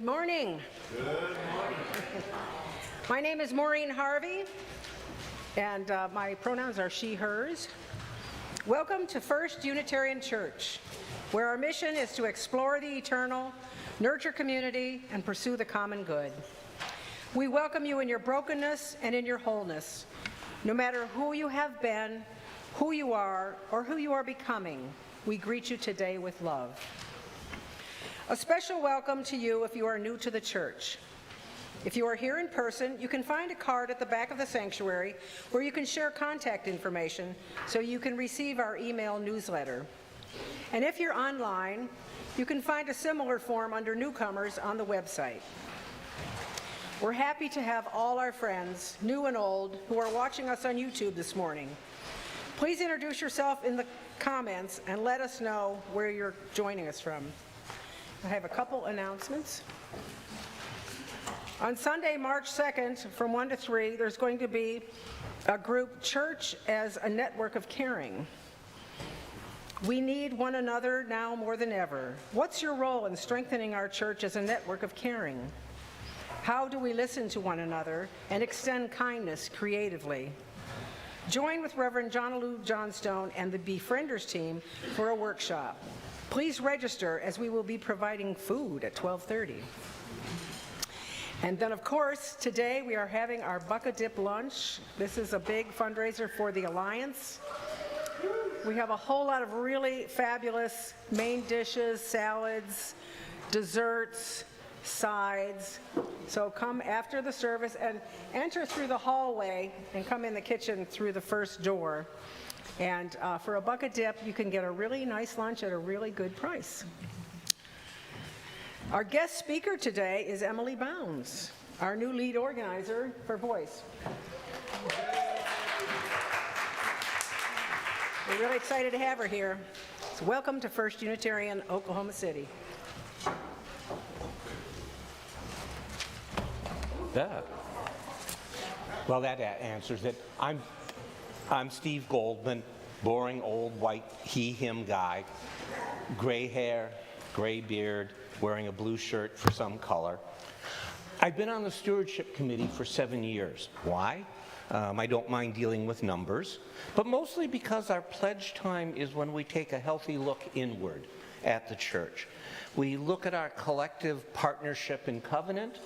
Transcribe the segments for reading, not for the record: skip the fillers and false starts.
Good morning. Good morning. My name is Maureen Harvey, and my pronouns are she, hers. Welcome to First Unitarian Church, where our mission is to explore the eternal, nurture community, and pursue the common good. We welcome you in your brokenness and in your wholeness. No matter who you have been, who you are, or who you are becoming, we greet you today with love. A special welcome to you if you are new to the church. If you are here in person, you can find a card at the back of the sanctuary where you can share contact information so you can receive our email newsletter. And if you're online, you can find a similar form under newcomers on the website. We're happy to have all our friends, new and old, who are watching us on YouTube this morning. Please introduce yourself in the comments and let us know where you're joining us from. I have a couple announcements. On Sunday, March 2nd, from 1 to 3, there's going to be a group, Church as a Network of Caring. We need one another now more than ever. What's your role in strengthening our church as a network of caring? How do we listen to one another and extend kindness creatively? Join with Reverend John Johnstone and the Befrienders team for a workshop. Please register as we will be providing food at 12:30. And then, of course, today we are having our Bucket Dip lunch. This is a big fundraiser for the Alliance. We have a whole lot of really fabulous main dishes, salads, desserts, sides. So come after the service and enter through the hallway and come in the kitchen through the first door. And for a bucket dip, you can get a really nice lunch at a really good price. Our guest speaker today is Emily Bounds, our new lead organizer for Voice. We're really excited to have her here. So welcome to First Unitarian, Oklahoma City. Yeah. Well, that answers it. I'm Steve Goldman, boring old white he/him guy, gray hair, gray beard, wearing a blue shirt for some color. I've been on the stewardship committee for 7 years. Why? I don't mind dealing with numbers, but mostly because our pledge time is when we take a healthy look inward at the church. We look at our collective partnership in covenant,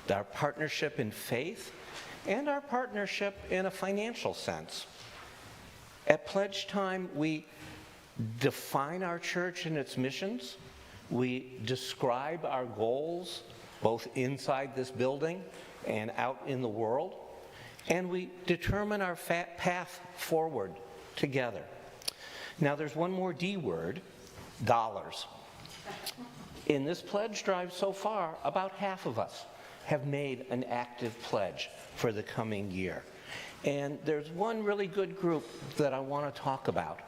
our partnership in faith, and our partnership in a financial sense. At pledge time, we define our church and its missions. We describe our goals, both inside this building and out in the world. And we determine our path forward together. Now, there's one more D word, dollars. In this pledge drive so far, about half of us have made an active pledge for the coming year. And there's one really good group that I want to talk about.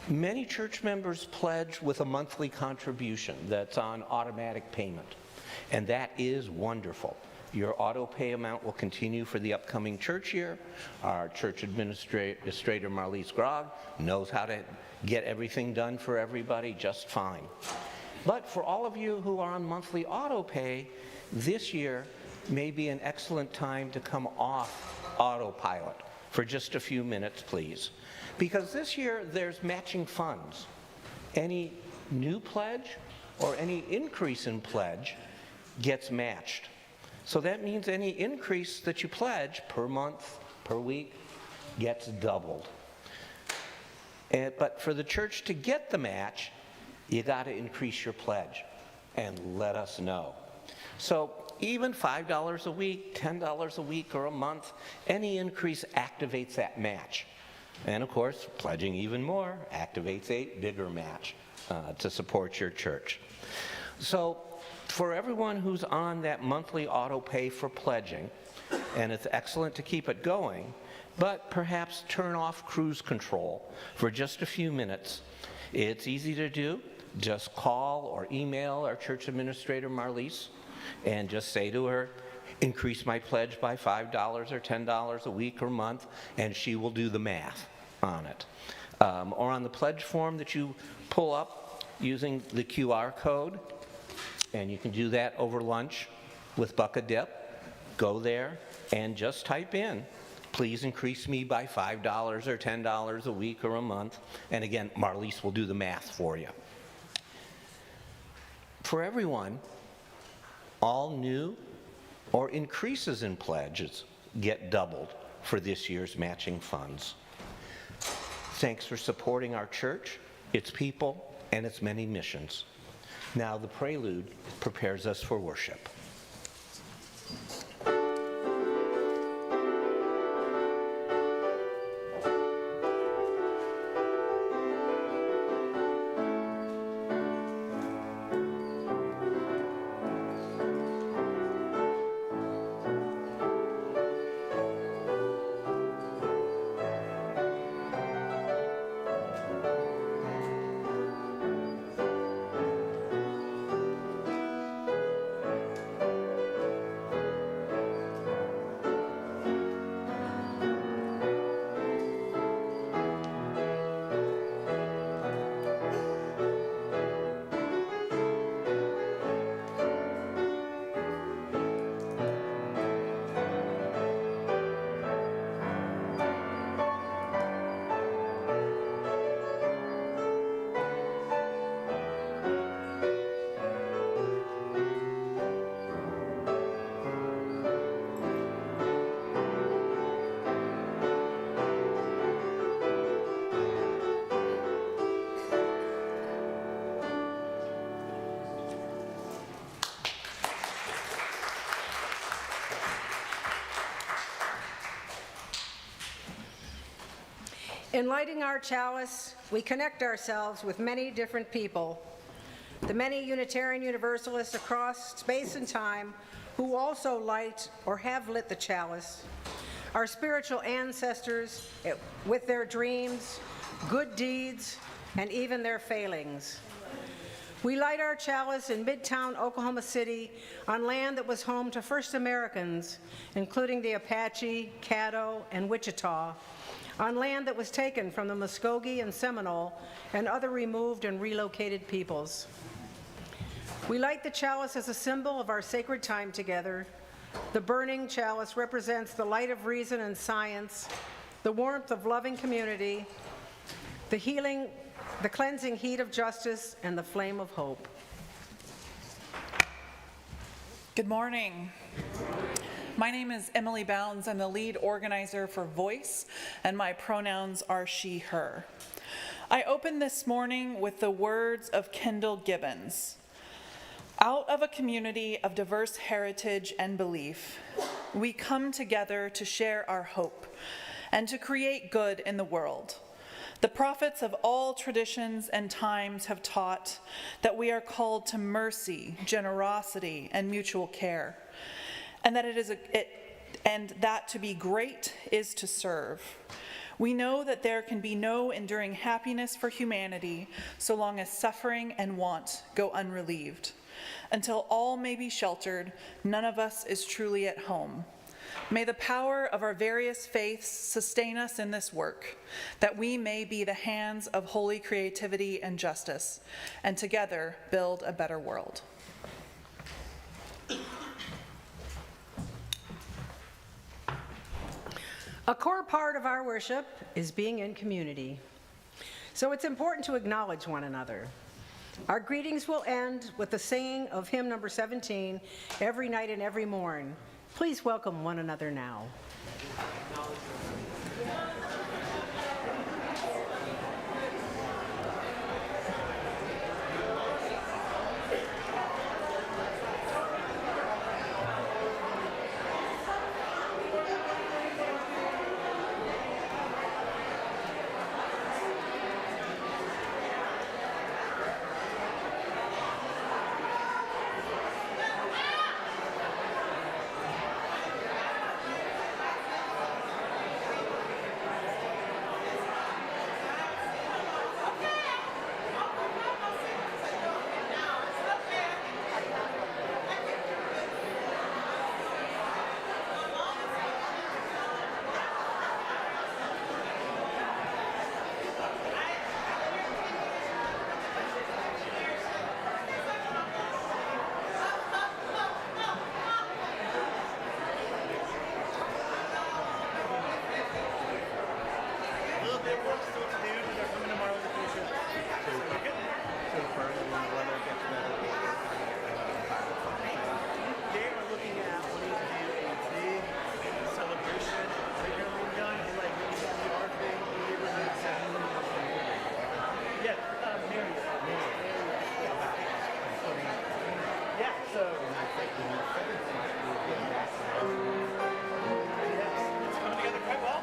Many church members pledge with a monthly contribution that's on automatic payment, and that is wonderful. Your auto pay amount will continue for the upcoming church year. Our church administrator, Marlise Grog, knows how to get everything done for everybody just fine. But for all of you who are on monthly auto pay, this year may be an excellent time to come off autopilot for just a few minutes, please. Because this year there's matching funds. Any new pledge or any increase in pledge gets matched. So that means any increase that you pledge per month, per week, gets doubled. But for the church to get the match, you got to increase your pledge and let us know. So even $5 a week, $10 a week, or a month, any increase activates that match. And of course, pledging even more activates a bigger match to support your church. So for everyone who's on that monthly auto pay for pledging, and it's excellent to keep it going, but perhaps turn off cruise control for just a few minutes. It's easy to do. Just call or email our church administrator, Marlise, and just say to her, increase my pledge by $5 or $10 a week or month, and she will do the math on it. Or on the pledge form that you pull up using the QR code, And you can do that over lunch with Buck-a Dip. Go there and just type in, please increase me by $5 or $10 a week or a month. And again, Marlise will do the math for you. For everyone, all new or increases in pledges get doubled for this year's matching funds. Thanks for supporting our church, its people, and its many missions. Now the prelude prepares us for worship. In lighting our chalice, we connect ourselves with many different people, the many Unitarian Universalists across space and time who also light or have lit the chalice, our spiritual ancestors with their dreams, good deeds, and even their failings. We light our chalice in Midtown Oklahoma City on land that was home to first Americans, including the Apache, Caddo, and Wichita, on land that was taken from the Muskogee and Seminole and other removed and relocated peoples. We light the chalice as a symbol of our sacred time together. The burning chalice represents the light of reason and science, the warmth of loving community, the healing, the cleansing heat of justice, and the flame of hope. Good morning. My name is Emily Bounds. I'm the lead organizer for Voice, and my pronouns are she, her. I open this morning with the words of Kendall Gibbons. Out of a community of diverse heritage and belief, we come together to share our hope and to create good in the world. The prophets of all traditions and times have taught that we are called to mercy, generosity, and mutual care, and that to be great is to serve. We know that there can be no enduring happiness for humanity so long as suffering and want go unrelieved. Until all may be sheltered, none of us is truly at home. May the power of our various faiths sustain us in this work, that we may be the hands of holy creativity and justice, and together build a better world. A core part of our worship is being in community. So it's important to acknowledge one another. Our greetings will end with the singing of hymn number 17, Every Night and Every Morn. Please welcome one another now. bit work still to do, but they're coming tomorrow with the future. So we're good. So far, when the weather gets better, They are looking at wanting to do a big celebration. They've never been done in like maybe a PR thing, neighborhood setting. Yeah, Mary. Yeah, so. Yes, it's coming together quite well.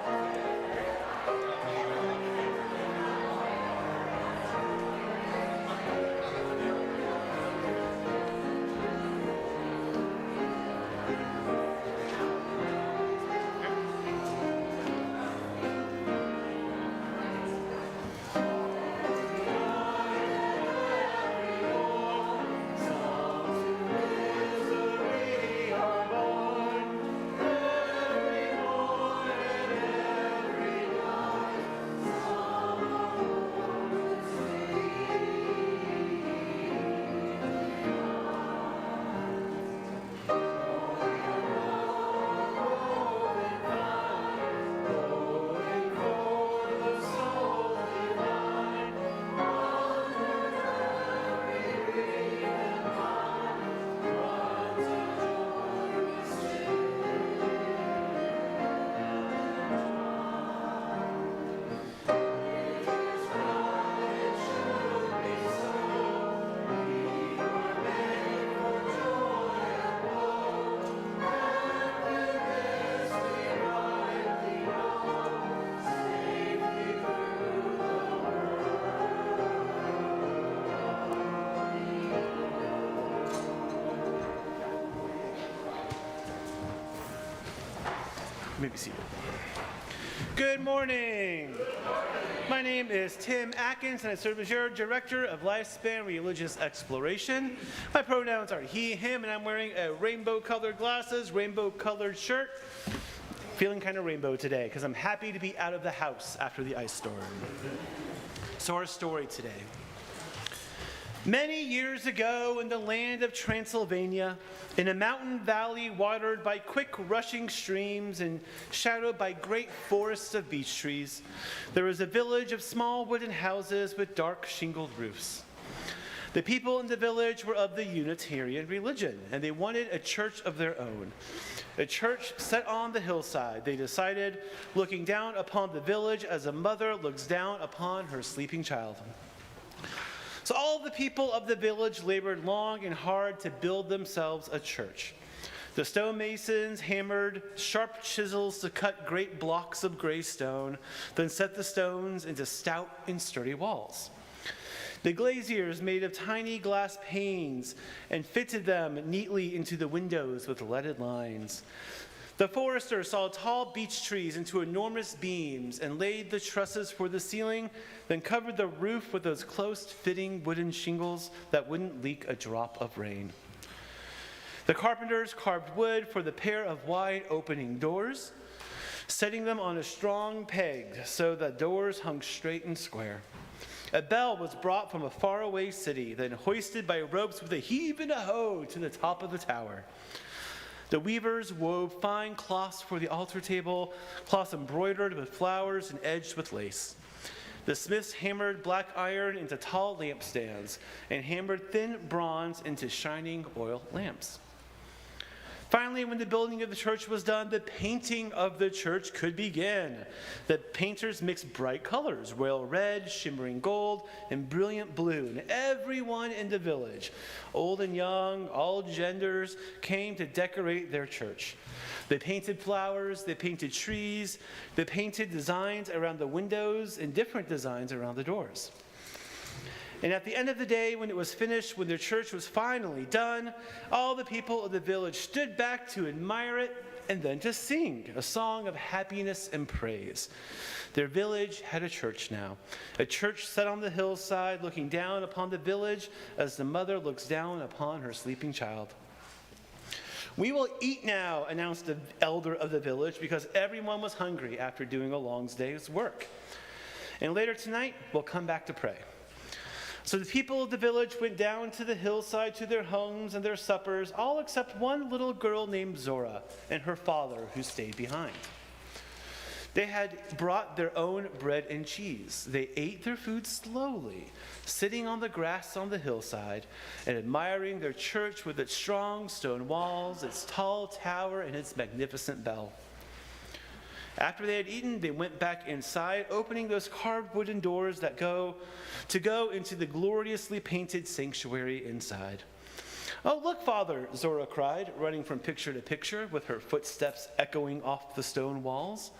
Maybe seated. Good morning. My name is Tim Atkins, and I serve as your Director of Lifespan Religious Exploration. My pronouns are he, him, and I'm wearing a rainbow-colored glasses, rainbow-colored shirt. Feeling kind of rainbow today because I'm happy to be out of the house after the ice storm. So our story today. Many years ago in the land of Transylvania, in a mountain valley watered by quick rushing streams and shadowed by great forests of beech trees, there was a village of small wooden houses with dark shingled roofs. The people in the village were of the Unitarian religion, and they wanted a church of their own. A church set on the hillside, they decided, looking down upon the village as a mother looks down upon her sleeping child. So all the people of the village labored long and hard to build themselves a church. The stonemasons hammered sharp chisels to cut great blocks of gray stone, then set the stones into stout and sturdy walls. The glaziers made of tiny glass panes and fitted them neatly into the windows with leaded lines. The forester saw tall beech trees into enormous beams and laid the trusses for the ceiling, then covered the roof with those close-fitting wooden shingles that wouldn't leak a drop of rain. The carpenters carved wood for the pair of wide opening doors, setting them on a strong peg so the doors hung straight and square. A bell was brought from a faraway city, then hoisted by ropes with a heave and a hoe to the top of the tower. The weavers wove fine cloths for the altar table, cloths embroidered with flowers and edged with lace. The smiths hammered black iron into tall lampstands and hammered thin bronze into shining oil lamps. Finally, when the building of the church was done, the painting of the church could begin. The painters mixed bright colors, royal red, shimmering gold, and brilliant blue. And everyone in the village, old and young, all genders, came to decorate their church. They painted flowers, they painted trees, they painted designs around the windows and different designs around the doors. And at the end of the day, when it was finished, when their church was finally done, all the people of the village stood back to admire it and then to sing a song of happiness and praise. Their village had a church now, a church set on the hillside looking down upon the village as the mother looks down upon her sleeping child. "We will eat now," announced the elder of the village, because everyone was hungry after doing a long day's work. "And later tonight, we'll come back to pray." So the people of the village went down to the hillside to their homes and their suppers, all except one little girl named Zora and her father, who stayed behind. They had brought their own bread and cheese. They ate their food slowly, sitting on the grass on the hillside and admiring their church with its strong stone walls, its tall tower, and its magnificent bell. After they had eaten, they went back inside, opening those carved wooden doors that go into the gloriously painted sanctuary inside. "Oh, look, Father," Zora cried, running from picture to picture with her footsteps echoing off the stone walls.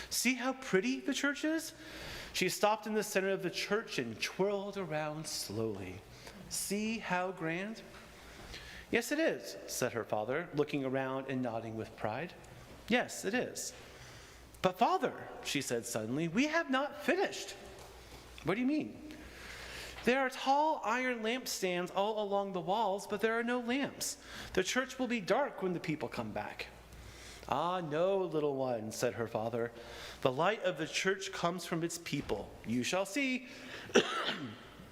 "See how pretty the church is?" She stopped in the center of the church and twirled around slowly. "See how grand?" "Yes, it is," said her father, looking around and nodding with pride. "Yes, it is." "But Father," she said suddenly, "we have not finished." "What do you mean?" "There are tall iron lampstands all along the walls, but there are no lamps. The church will be dark when the people come back." "Ah, no, little one," said her father. "The light of the church comes from its people. You shall see."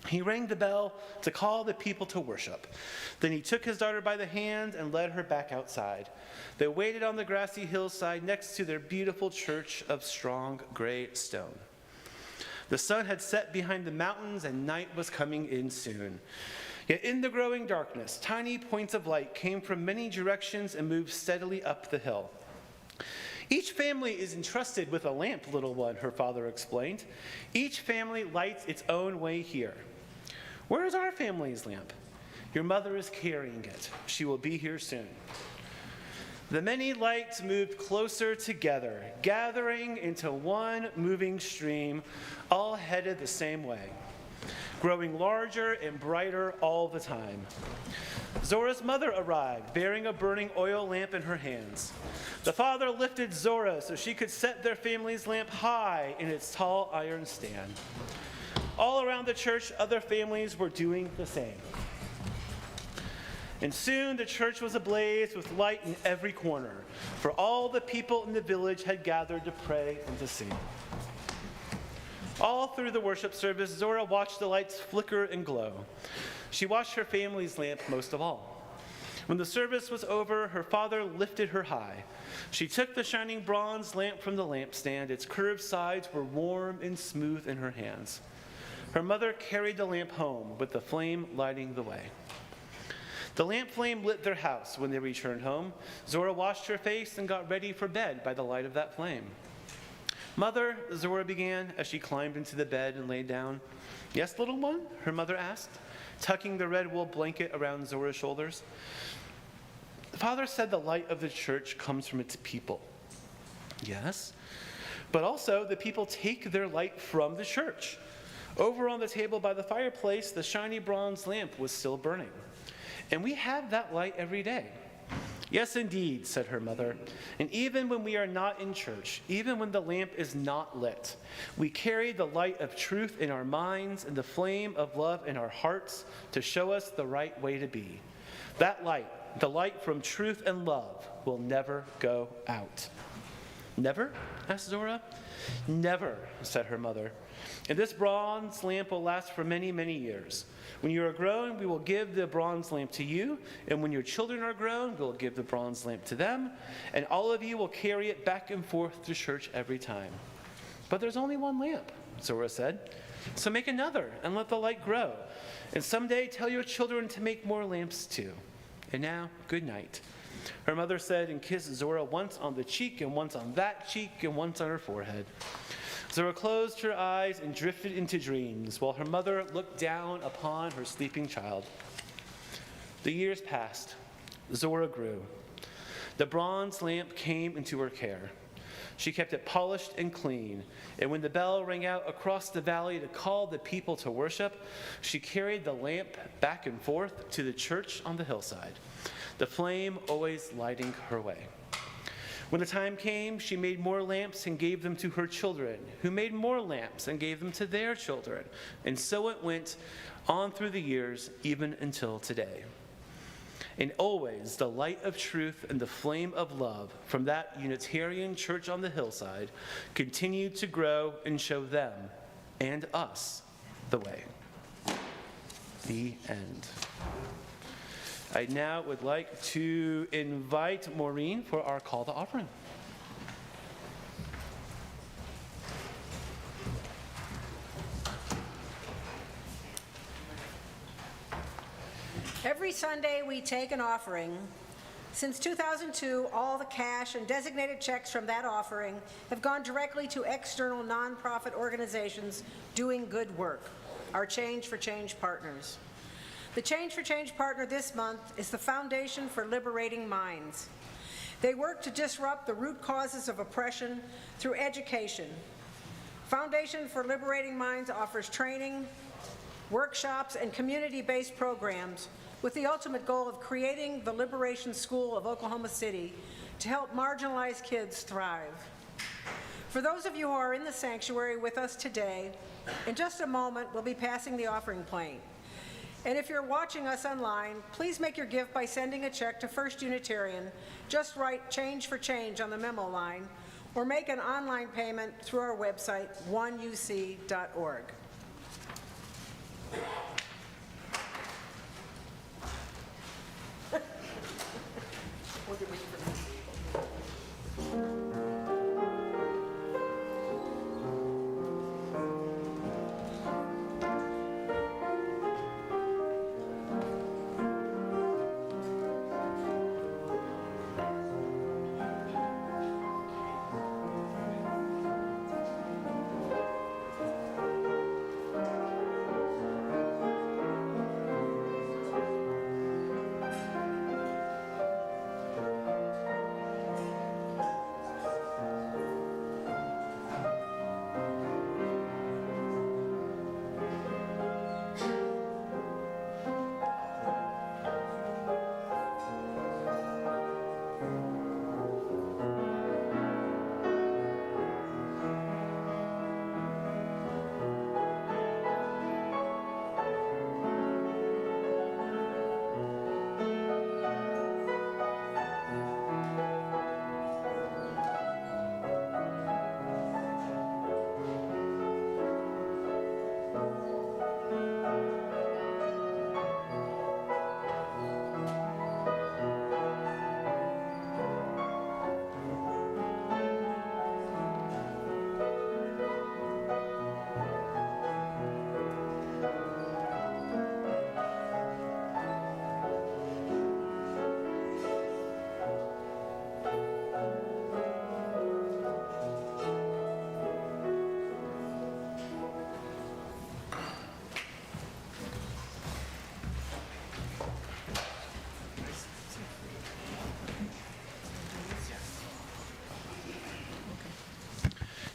He rang the bell to call the people to worship. Then he took his daughter by the hand and led her back outside. They waited on the grassy hillside next to their beautiful church of strong gray stone. The sun had set behind the mountains and night was coming in soon. Yet in the growing darkness, tiny points of light came from many directions and moved steadily up the hill. "Each family is entrusted with a lamp, little one," her father explained. "Each family lights its own way here." "Where is our family's lamp?" "Your mother is carrying it. She will be here soon." The many lights moved closer together, gathering into one moving stream, all headed the same way, growing larger and brighter all the time. Zora's mother arrived, bearing a burning oil lamp in her hands. The father lifted Zora so she could set their family's lamp high in its tall iron stand. All around the church, other families were doing the same. And soon the church was ablaze with light in every corner, for all the people in the village had gathered to pray and to sing. All through the worship service, Zora watched the lights flicker and glow. She watched her family's lamp most of all. When the service was over, her father lifted her high. She took the shining bronze lamp from the lampstand. Its curved sides were warm and smooth in her hands. Her mother carried the lamp home, with the flame lighting the way. The lamp flame lit their house when they returned home. Zora washed her face and got ready for bed by the light of that flame. "Mother," Zora began as she climbed into the bed and lay down. "Yes, little one?" her mother asked, tucking the red wool blanket around Zora's shoulders. "The father said the light of the church comes from its people." "Yes, but also the people take their light from the church." Over on the table by the fireplace, the shiny bronze lamp was still burning. "And we have that light every day." "Yes, indeed," said her mother. "And even when we are not in church, even when the lamp is not lit, we carry the light of truth in our minds and the flame of love in our hearts to show us the right way to be. That light, the light from truth and love, will never go out." "Never?" asked Zora. "Never," said her mother. "And this bronze lamp will last for many, many years. When you are grown, we will give the bronze lamp to you, and when your children are grown, we will give the bronze lamp to them, and all of you will carry it back and forth to church every time." "But there's only one lamp," Zora said. "So make another and let the light grow. And someday tell your children to make more lamps too. And now, good night." Her mother said and kissed Zora once on the cheek and once on that cheek and once on her forehead. Zora closed her eyes and drifted into dreams while her mother looked down upon her sleeping child. The years passed. Zora grew. The bronze lamp came into her care. She kept it polished and clean, and when the bell rang out across the valley to call the people to worship, she carried the lamp back and forth to the church on the hillside, the flame always lighting her way. When the time came, she made more lamps and gave them to her children, who made more lamps and gave them to their children. And so it went on through the years, even until today. And always the light of truth and the flame of love from that Unitarian church on the hillside continued to grow and show them and us the way. The end. I now would like to invite Maureen for our call to offering. Every Sunday, we take an offering. Since 2002, all the cash and designated checks from that offering have gone directly to external nonprofit organizations doing good work, our Change for Change partners. The Change for Change partner this month is the Foundation for Liberating Minds. They work to disrupt the root causes of oppression through education. Foundation for Liberating Minds offers training, workshops, and community-based programs with the ultimate goal of creating the Liberation School of Oklahoma City to help marginalized kids thrive. For those of you who are in the sanctuary with us today, in just a moment, we'll be passing the offering plate. And if you're watching us online, please make your gift by sending a check to First Unitarian. Just write Change for Change on the memo line, or make an online payment through our website, oneuc.org.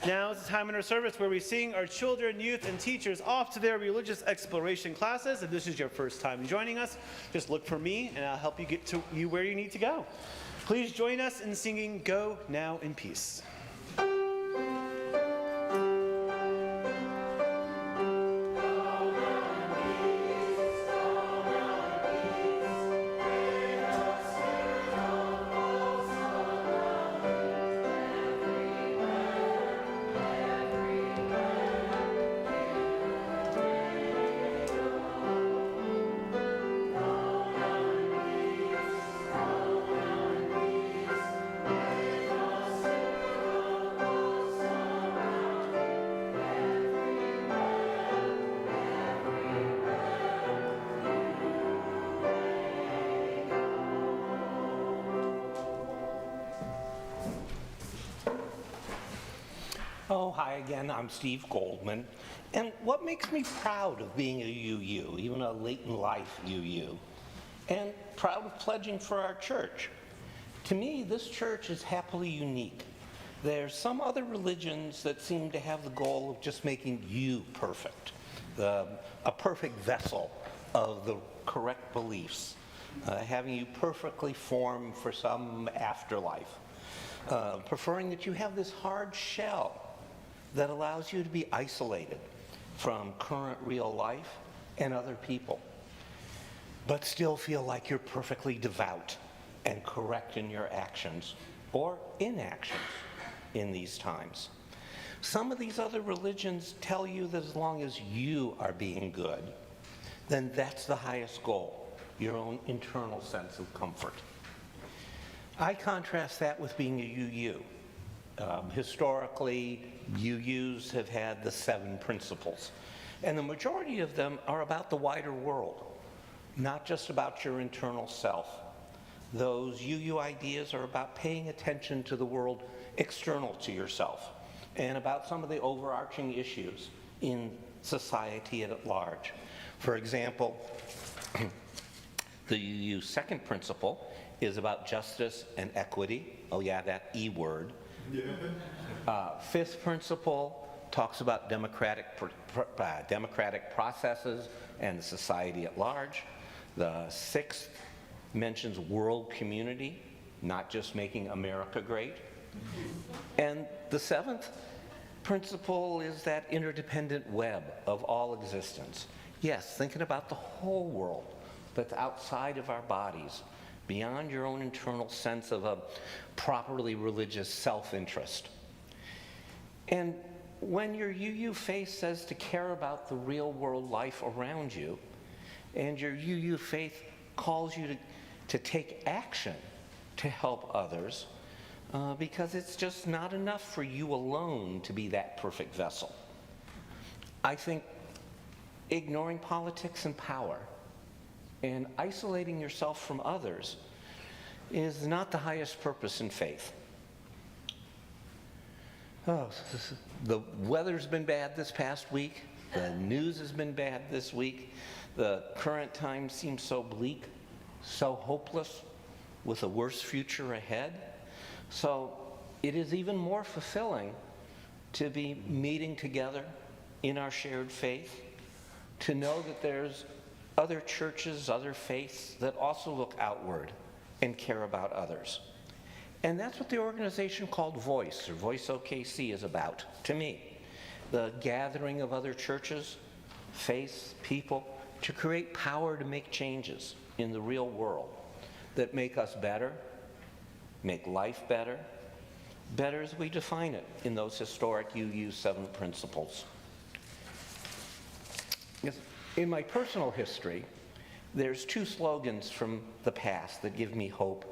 Now is the time in our service where we sing our children, youth, and teachers off to their religious exploration classes. If this is your first time joining us, just look for me and I'll help you get to you where you need to go. Please join us in singing Go Now in Peace. Oh, hi again, I'm Steve Goldman. And what makes me proud of being a UU, even a late-in-life UU, and proud of pledging for our church? To me, this church is happily unique. There's some other religions that seem to have the goal of just making you perfect, a perfect vessel of the correct beliefs, having you perfectly formed for some afterlife, preferring that you have this hard shell that allows you to be isolated from current real life and other people, but still feel like you're perfectly devout and correct in your actions or inactions in these times. Some of these other religions tell you that as long as you are being good, then that's the highest goal, your own internal sense of comfort. I contrast that with being a UU. Historically, UUs have had the 7 principles, and the majority of them are about the wider world. not just about your internal self. Those UU ideas are about paying attention to the world external to yourself and about some of the overarching issues in society at large. For example, the UU second principle is about justice and equity. Oh yeah, that E word. Fifth principle talks about democratic processes and the society at large. The sixth mentions world community, not just making America great. And the seventh principle is that interdependent web of all existence. Yes, thinking about the whole world that's outside of our bodies, beyond your own internal sense of a properly religious self-interest. And when your UU faith says to care about the real world life around you, and your UU faith calls you to take action to help others, because it's just not enough for you alone to be that perfect vessel. I think ignoring politics and power and isolating yourself from others is not the highest purpose in faith. Oh, the weather's been bad this past week. The news has been bad this week. The current time seems so bleak, so hopeless, with a worse future ahead. So it is even more fulfilling to be meeting together in our shared faith, to know that there's other churches, other faiths that also look outward and care about others. And that's what the organization called Voice, or Voice OKC, is about to me. The gathering of other churches, faiths, people, to create power to make changes in the real world that make us better, make life better, better as we define it in those historic UU 7 principles. Yes. In my personal history, there's two slogans from the past that give me hope.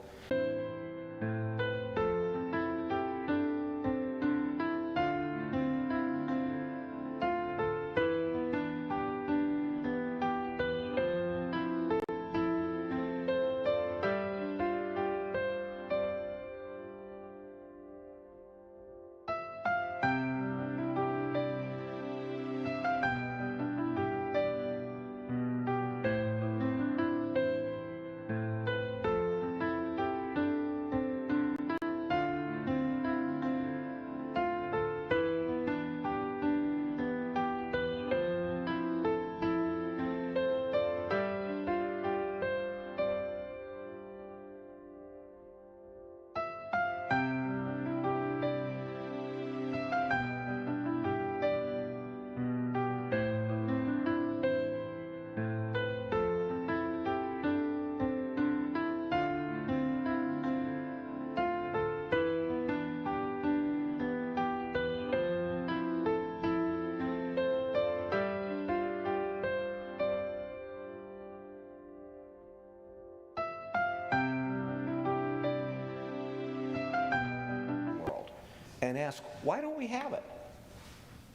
And ask, why don't we have it?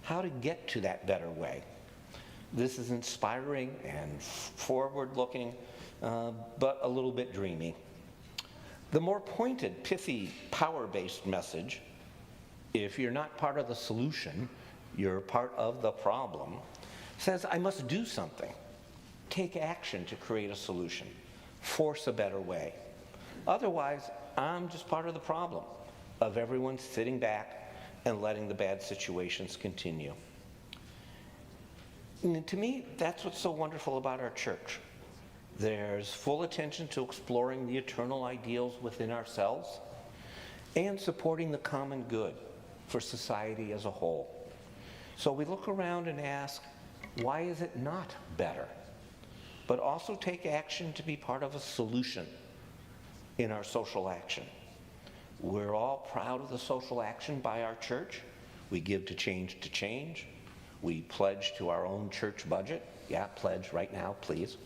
How to get to that better way. This is inspiring and forward-looking, but a little bit dreamy. The more pointed, pithy, power-based message, if you're not part of the solution, you're part of the problem, says, I must do something. Take action to create a solution. Force a better way. Otherwise, I'm just part of the problem of everyone sitting back and letting the bad situations continue. And to me, that's what's so wonderful about our church. There's full attention to exploring the eternal ideals within ourselves and supporting the common good for society as a whole. So we look around and ask, why is it not better? But also take action to be part of a solution in our social action. We're all proud of the social action by our church. We give to change. We pledge to our own church budget. Yeah, pledge right now, please.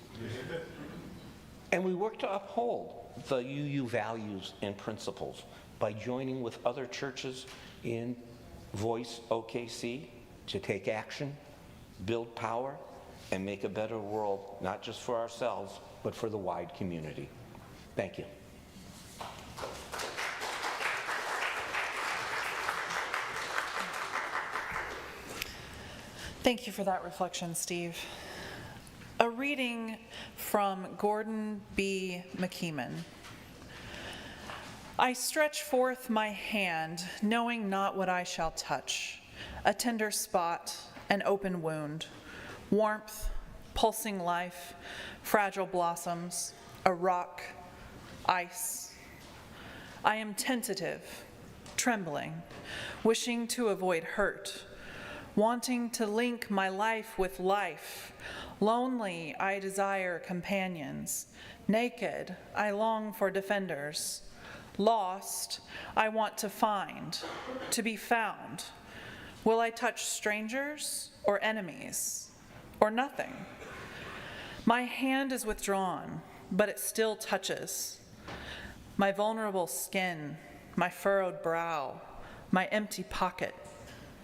And we work to uphold the UU values and principles by joining with other churches in Voice OKC to take action, build power, and make a better world, not just for ourselves, but for the wide community. Thank you. Thank you for that reflection, Steve. A reading from Gordon B. McKeeman. I stretch forth my hand, knowing not what I shall touch. A tender spot, an open wound, warmth, pulsing life, fragile blossoms, a rock, ice. I am tentative, trembling, wishing to avoid hurt, wanting to link my life with life. Lonely, I desire companions. Naked, I long for defenders. Lost, I want to find, to be found. Will I touch strangers or enemies or nothing? My hand is withdrawn, but it still touches. My vulnerable skin, my furrowed brow, my empty pocket,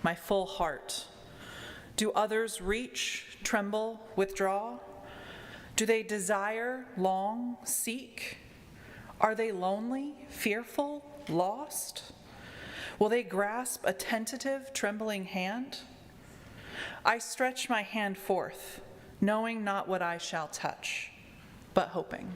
my full heart. Do others reach, tremble, withdraw? Do they desire, long, seek? Are they lonely, fearful, lost? Will they grasp a tentative, trembling hand? I stretch my hand forth, knowing not what I shall touch, but hoping.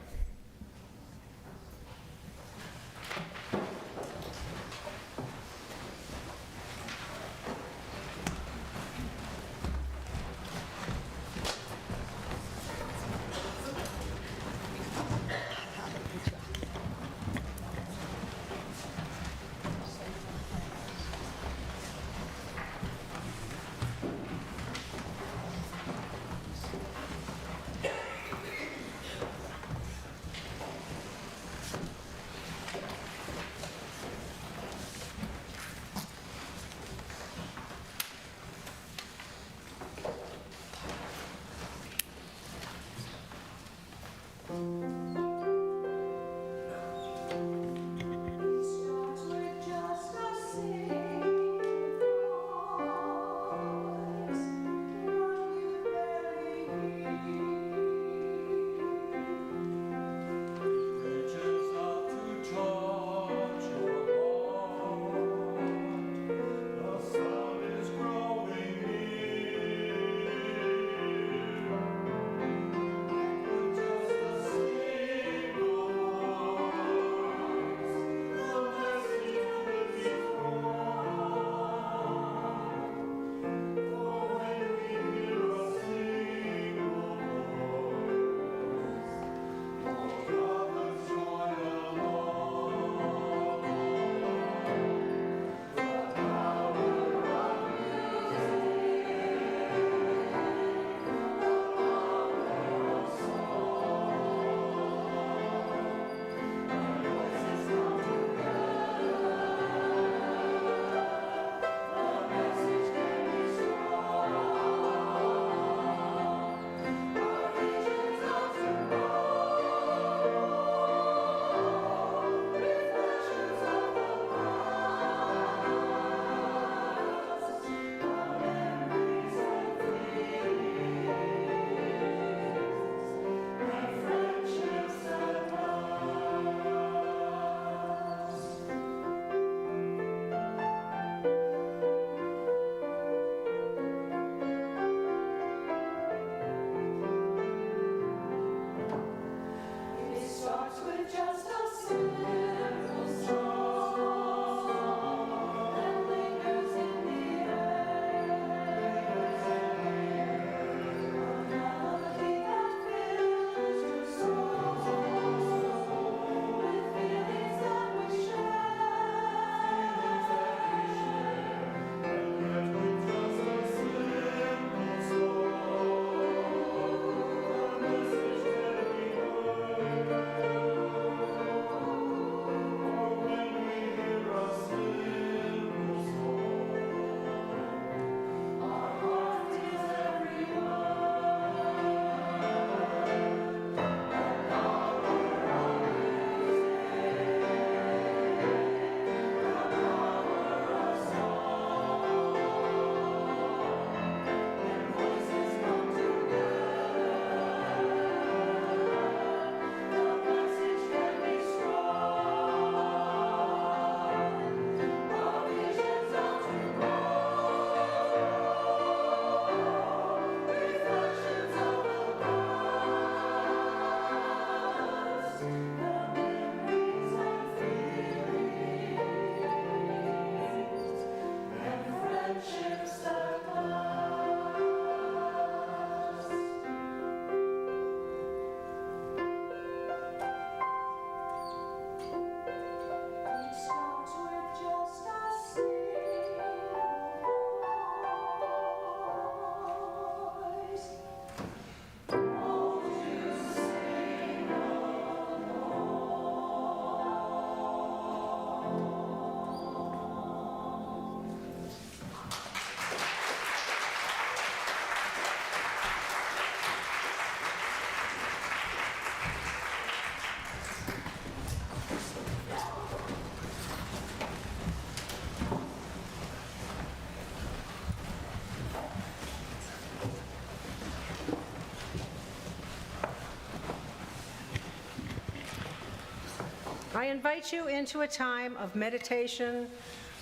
I invite you into a time of meditation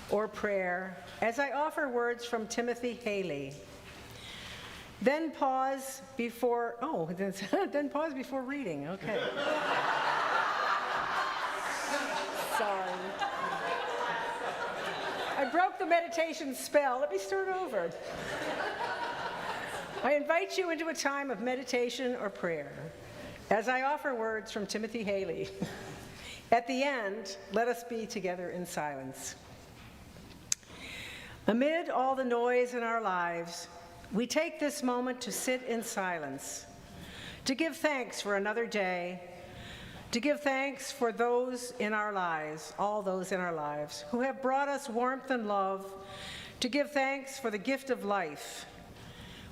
or prayer as I offer words from Timothy Haley. Then pause before, then pause before reading, okay. Sorry. I broke the meditation spell. Let me start over. I invite you into a time of meditation or prayer as I offer words from Timothy Haley. At the end, let us be together in silence. Amid all the noise in our lives, we take this moment to sit in silence, to give thanks for another day, to give thanks for those in our lives, all those in our lives, who have brought us warmth and love, to give thanks for the gift of life.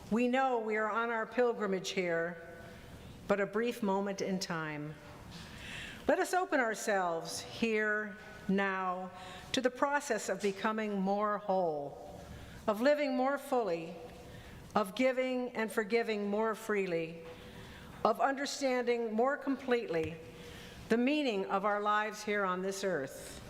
We know we are on our pilgrimage here, but a brief moment in time. Let us open ourselves here, now, to the process of becoming more whole, of living more fully, of giving and forgiving more freely, of understanding more completely the meaning of our lives here on this earth.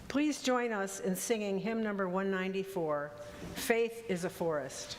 Please join us in singing hymn number 194, Faith is a Forest.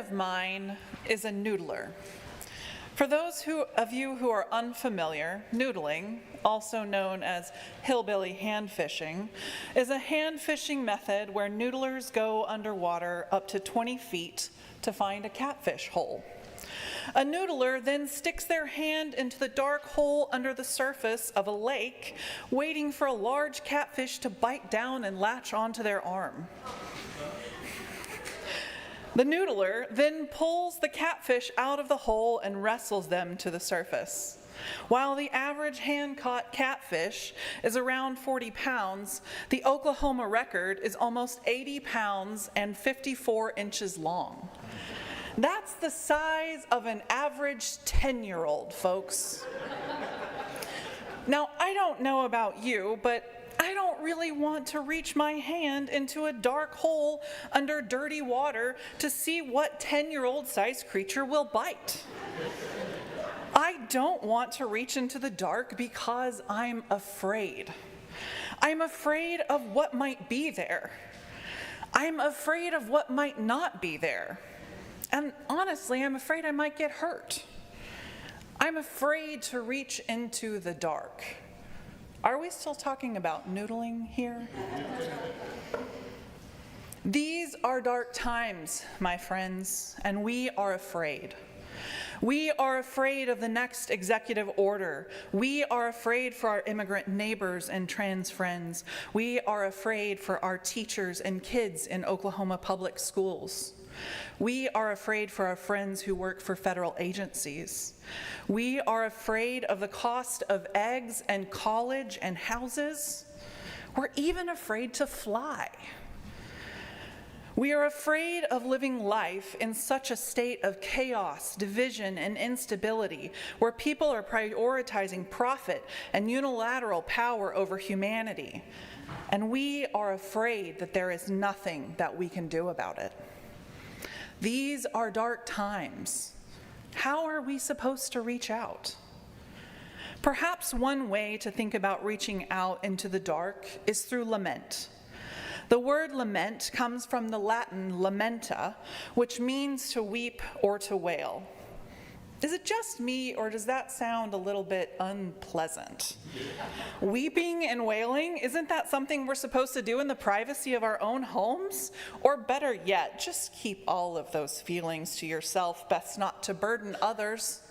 of mine is a noodler. For those of you who are unfamiliar, noodling, also known as hillbilly hand fishing, is a hand fishing method where noodlers go underwater up to 20 feet to find a catfish hole. A noodler then sticks their hand into the dark hole under the surface of a lake, waiting for a large catfish to bite down and latch onto their arm. The noodler then pulls the catfish out of the hole and wrestles them to the surface. While the average hand-caught catfish is around 40 pounds, the Oklahoma record is almost 80 pounds and 54 inches long. That's the size of an average 10-year-old, folks. Now, I don't know about you, but I don't really want to reach my hand into a dark hole under dirty water to see what 10-year-old sized creature will bite. I don't want to reach into the dark because I'm afraid. I'm afraid of what might be there. I'm afraid of what might not be there. And honestly, I'm afraid I might get hurt. I'm afraid to reach into the dark. Are we still talking about noodling here? These are dark times, my friends, and we are afraid. We are afraid of the next executive order. We are afraid for our immigrant neighbors and trans friends. We are afraid for our teachers and kids in Oklahoma public schools. We are afraid for our friends who work for federal agencies. We are afraid of the cost of eggs and college and houses. We're even afraid to fly. We are afraid of living life in such a state of chaos, division, and instability, where people are prioritizing profit and unilateral power over humanity. And we are afraid that there is nothing that we can do about it. These are dark times. How are we supposed to reach out? Perhaps one way to think about reaching out into the dark is through lament. The word lament comes from the Latin lamenta, which means to weep or to wail. Is it just me, or does that sound a little bit unpleasant? Weeping and wailing, isn't that something we're supposed to do in the privacy of our own homes? Or better yet, just keep all of those feelings to yourself, best not to burden others.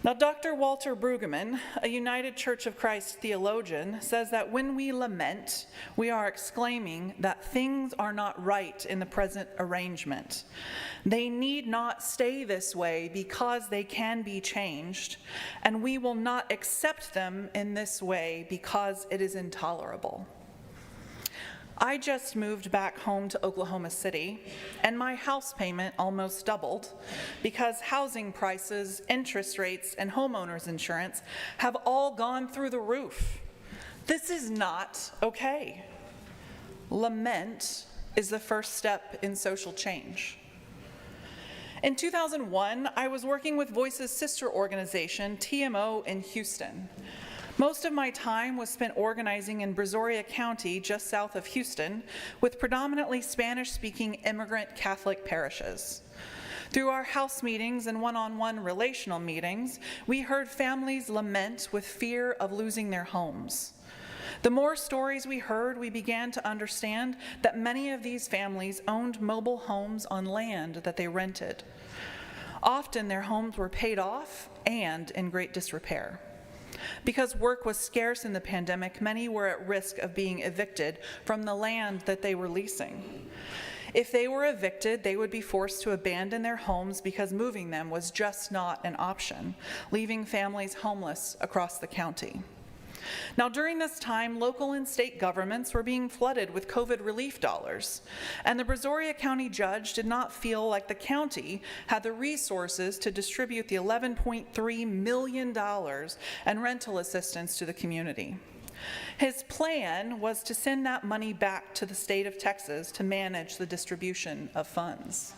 Now, Dr. Walter Brueggemann, a United Church of Christ theologian, says that when we lament, we are exclaiming that things are not right in the present arrangement. They need not stay this way because they can be changed, and we will not accept them in this way because it is intolerable. I just moved back home to Oklahoma City, and my house payment almost doubled because housing prices, interest rates, and homeowners insurance have all gone through the roof. This is not okay. Lament is the first step in social change. In 2001, I was working with Voice's sister organization, TMO, in Houston. Most of my time was spent organizing in Brazoria County, just south of Houston, with predominantly Spanish-speaking immigrant Catholic parishes. Through our house meetings and one-on-one relational meetings, we heard families lament with fear of losing their homes. The more stories we heard, we began to understand that many of these families owned mobile homes on land that they rented. Often their homes were paid off and in great disrepair. Because work was scarce in the pandemic, many were at risk of being evicted from the land that they were leasing. If they were evicted, they would be forced to abandon their homes because moving them was just not an option, leaving families homeless across the county. Now, during this time, local and state governments were being flooded with COVID relief dollars, and the Brazoria County judge did not feel like the county had the resources to distribute the $11.3 million and rental assistance to the community. His plan was to send that money back to the state of Texas to manage the distribution of funds.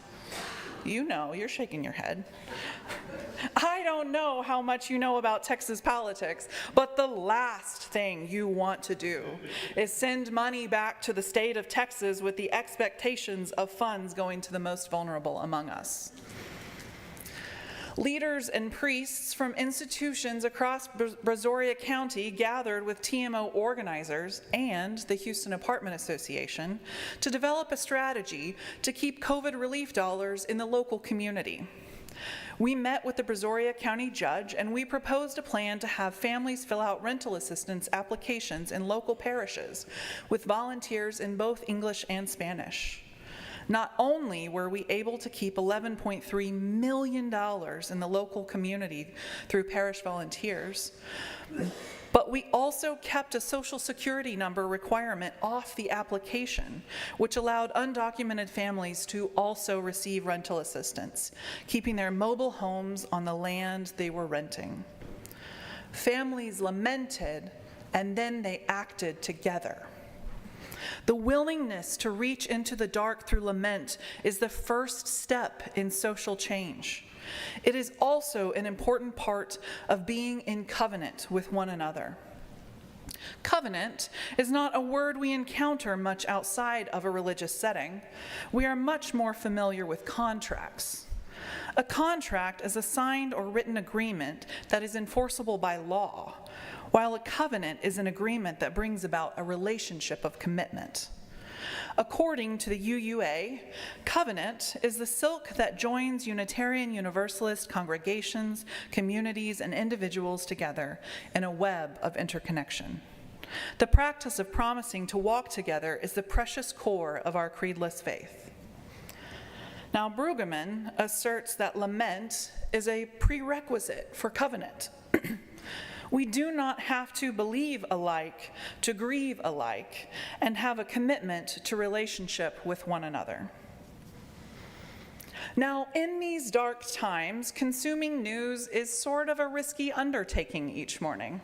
You know, you're shaking your head. I don't know how much you know about Texas politics, but the last thing you want to do is send money back to the state of Texas with the expectations of funds going to the most vulnerable among us. Leaders and priests from institutions across Brazoria County gathered with TMO organizers and the Houston Apartment Association to develop a strategy to keep COVID relief dollars in the local community. We met with the Brazoria County judge and we proposed a plan to have families fill out rental assistance applications in local parishes with volunteers in both English and Spanish. Not only were we able to keep $11.3 million in the local community through parish volunteers, but we also kept a social security number requirement off the application, which allowed undocumented families to also receive rental assistance, keeping their mobile homes on the land they were renting. Families lamented, and then they acted together. The willingness to reach into the dark through lament is the first step in social change. It is also an important part of being in covenant with one another. Covenant is not a word we encounter much outside of a religious setting. We are much more familiar with contracts. A contract is a signed or written agreement that is enforceable by law, while a covenant is an agreement that brings about a relationship of commitment. According to the UUA, covenant is the silk that joins Unitarian Universalist congregations, communities, and individuals together in a web of interconnection. The practice of promising to walk together is the precious core of our creedless faith. Now, Brueggemann asserts that lament is a prerequisite for covenant. We do not have to believe alike to grieve alike and have a commitment to relationship with one another. Now, in these dark times, consuming news is sort of a risky undertaking each morning.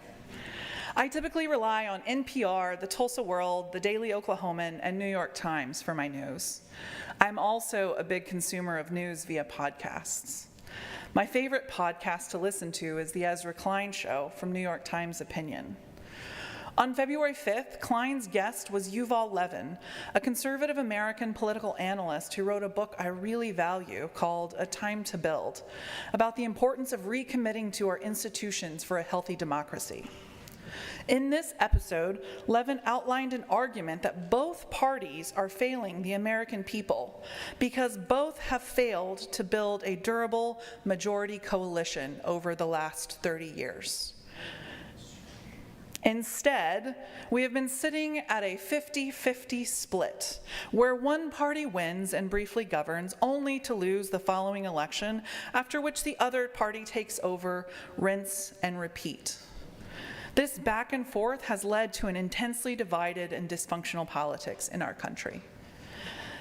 I typically rely on NPR, the Tulsa World, the Daily Oklahoman, and New York Times for my news. I'm also a big consumer of news via podcasts. My favorite podcast to listen to is The Ezra Klein Show from New York Times Opinion. On February 5th, Klein's guest was Yuval Levin, a conservative American political analyst who wrote a book I really value called A Time to Build, about the importance of recommitting to our institutions for a healthy democracy. In this episode, Levin outlined an argument that both parties are failing the American people because both have failed to build a durable majority coalition over the last 30 years. Instead, we have been sitting at a 50-50 split, where one party wins and briefly governs, only to lose the following election, after which the other party takes over, rinse and repeat. This back and forth has led to an intensely divided and dysfunctional politics in our country.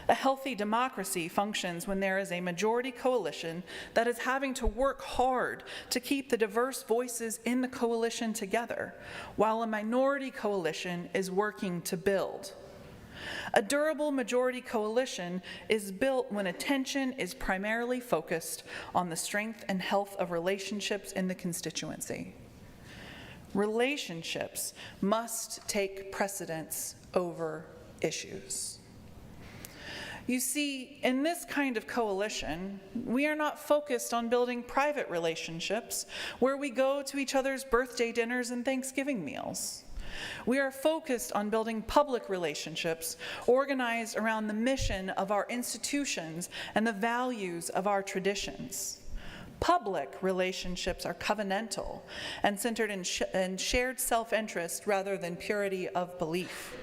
A healthy democracy functions when there is a majority coalition that is having to work hard to keep the diverse voices in the coalition together, while a minority coalition is working to build. A durable majority coalition is built when attention is primarily focused on the strength and health of relationships in the constituency. Relationships must take precedence over issues. You see, in this kind of coalition, we are not focused on building private relationships where we go to each other's birthday dinners and Thanksgiving meals. We are focused on building public relationships organized around the mission of our institutions and the values of our traditions. Public relationships are covenantal and centered in shared self-interest rather than purity of belief.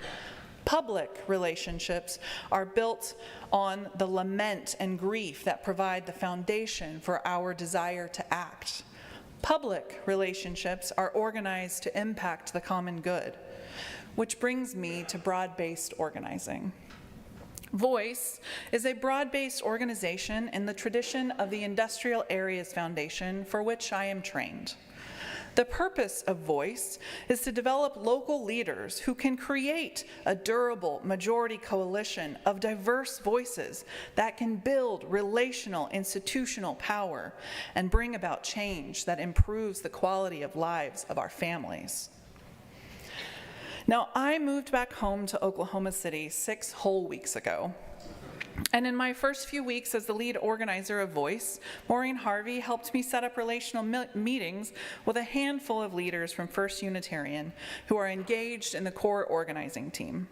Public relationships are built on the lament and grief that provide the foundation for our desire to act. Public relationships are organized to impact the common good, which brings me to broad-based organizing. Voice is a broad-based organization in the tradition of the Industrial Areas Foundation, for which I am trained. The purpose of Voice is to develop local leaders who can create a durable majority coalition of diverse voices that can build relational institutional power and bring about change that improves the quality of lives of our families. Now, I moved back home to Oklahoma City 6 whole weeks ago. And in my first few weeks as the lead organizer of Voice, Maureen Harvey helped me set up relational meetings with a handful of leaders from First Unitarian who are engaged in the core organizing team.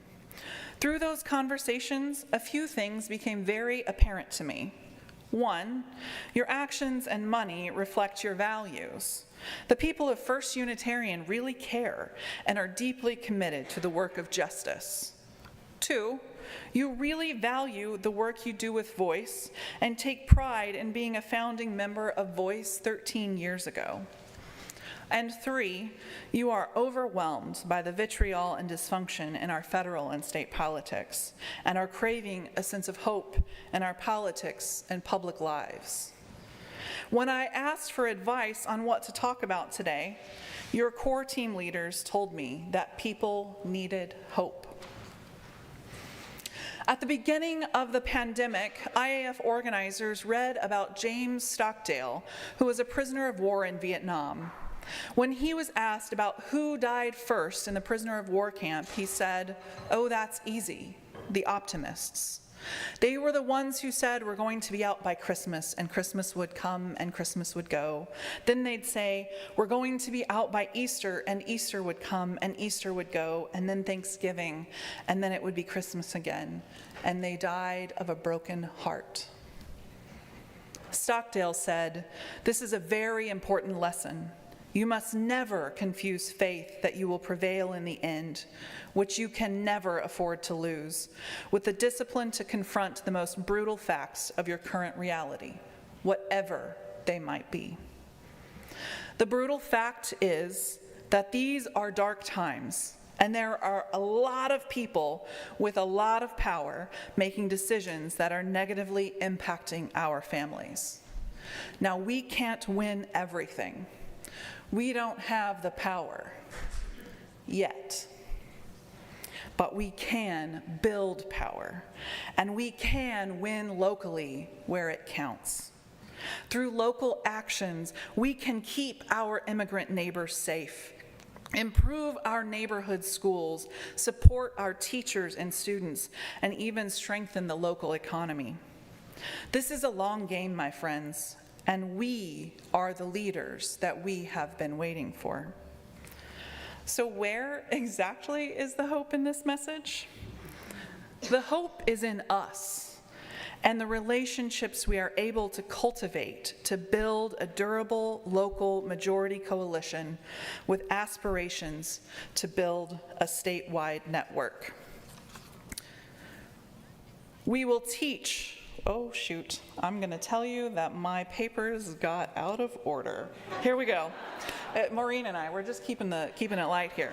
Through those conversations, a few things became very apparent to me. One, your actions and money reflect your values. The people of First Unitarian really care and are deeply committed to the work of justice. Two, you really value the work you do with Voice and take pride in being a founding member of Voice 13 years ago. And three, you are overwhelmed by the vitriol and dysfunction in our federal and state politics and are craving a sense of hope in our politics and public lives. When I asked for advice on what to talk about today, your core team leaders told me that people needed hope. At the beginning of the pandemic, IAF organizers read about James Stockdale, who was a prisoner of war in Vietnam. When he was asked about who died first in the prisoner of war camp, he said, "Oh, that's easy, the optimists." They were the ones who said we're going to be out by Christmas, and Christmas would come and Christmas would go. Then they'd say, we're going to be out by Easter, and Easter would come and Easter would go, and then Thanksgiving, and then it would be Christmas again. And they died of a broken heart. Stockdale said, "This is a very important lesson. You must never confuse faith that you will prevail in the end, which you can never afford to lose, with the discipline to confront the most brutal facts of your current reality, whatever they might be." The brutal fact is that these are dark times, and there are a lot of people with a lot of power making decisions that are negatively impacting our families. Now, we can't win everything. We don't have the power yet, but we can build power, and we can win locally where it counts. Through local actions, we can keep our immigrant neighbors safe, improve our neighborhood schools, support our teachers and students, and even strengthen the local economy. This is a long game, my friends, and we are the leaders that we have been waiting for. So where exactly is the hope in this message? The hope is in us and the relationships we are able to cultivate to build a durable local majority coalition with aspirations to build a statewide network. We will teach. Oh shoot, I'm gonna tell you that my papers got out of order. Here we go. Maureen and I, we're just keeping it light here.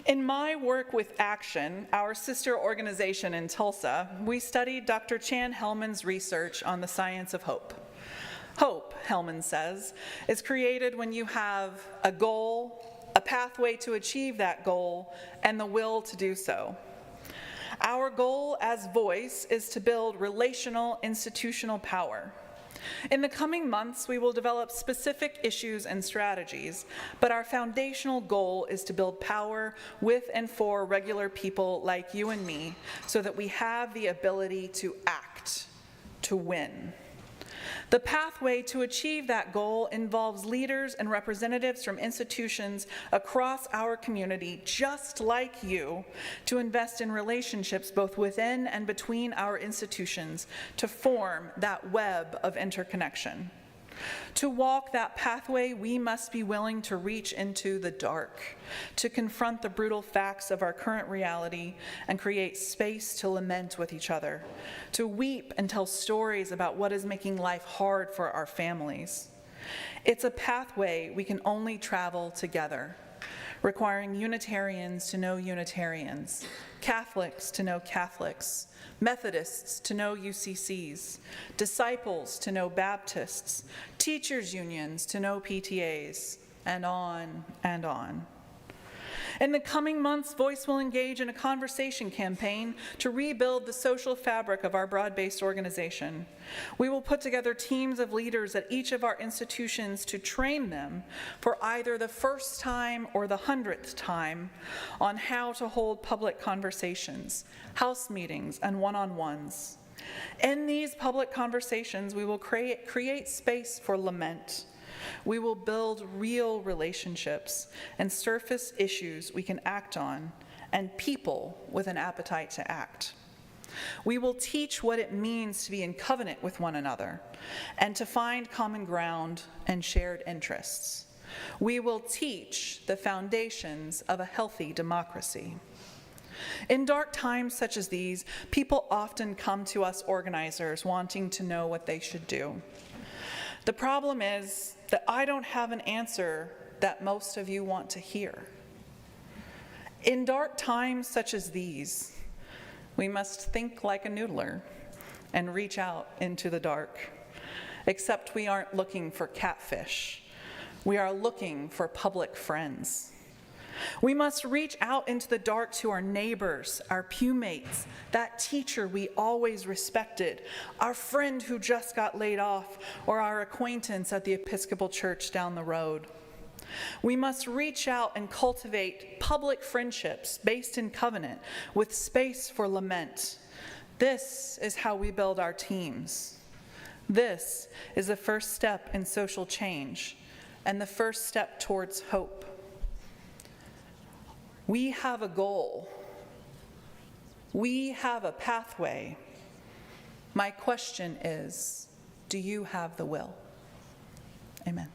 In my work with Action, our sister organization in Tulsa, we studied Dr. Chan Hellman's research on the science of hope. Hope, Hellman says, is created when you have a goal, a pathway to achieve that goal, and the will to do so. Our goal as Voice is to build relational institutional power. In the coming months, we will develop specific issues and strategies, but our foundational goal is to build power with and for regular people like you and me so that we have the ability to act, to win. The pathway to achieve that goal involves leaders and representatives from institutions across our community, just like you, to invest in relationships both within and between our institutions to form that web of interconnection. To walk that pathway, we must be willing to reach into the dark, to confront the brutal facts of our current reality and create space to lament with each other, to weep and tell stories about what is making life hard for our families. It's a pathway we can only travel together. requiring Unitarians to know Unitarians, Catholics to know Catholics, Methodists to know UCCs, disciples to know Baptists, teachers' unions to know PTAs, and on and on. In the coming months, Voice will engage in a conversation campaign to rebuild the social fabric of our broad-based organization. We will put together teams of leaders at each of our institutions to train them for either the first time or the 100th time on how to hold public conversations, house meetings, and one-on-ones. In these public conversations, we will create space for lament. We will build real relationships and surface issues we can act on, and people with an appetite to act. We will teach what it means to be in covenant with one another and to find common ground and shared interests. We will teach the foundations of a healthy democracy. In dark times such as these, people often come to us organizers wanting to know what they should do. The problem is that I don't have an answer that most of you want to hear. In dark times such as these, we must think like a noodler and reach out into the dark. Except we aren't looking for catfish. We are looking for public friends. We must reach out into the dark to our neighbors, our pewmates, that teacher we always respected, our friend who just got laid off, or our acquaintance at the Episcopal Church down the road. We must reach out and cultivate public friendships based in covenant with space for lament. This is how we build our teams. This is the first step in social change and the first step towards hope. We have a goal. We have a pathway. My question is, do you have the will? Amen.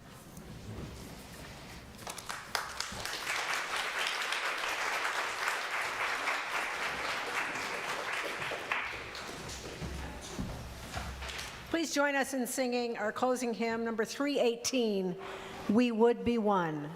Please join us in singing our closing hymn, number 318, We Would Be One.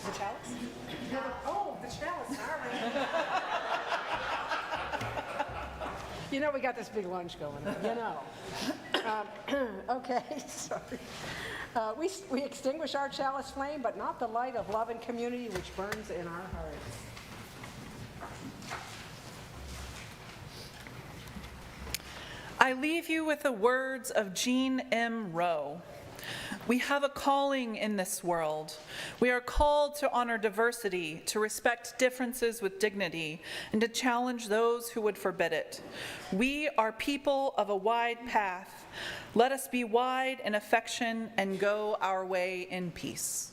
The chalice? Oh, the chalice, sorry. You know, we got this big lunch going on, you know. Okay, sorry. We extinguish our chalice flame, but not the light of love and community which burns in our hearts. I leave you with the words of Jean M. Rowe. We have a calling in this world. We are called to honor diversity, to respect differences with dignity, and to challenge those who would forbid it. We are people of a wide path. Let us be wide in affection and go our way in peace.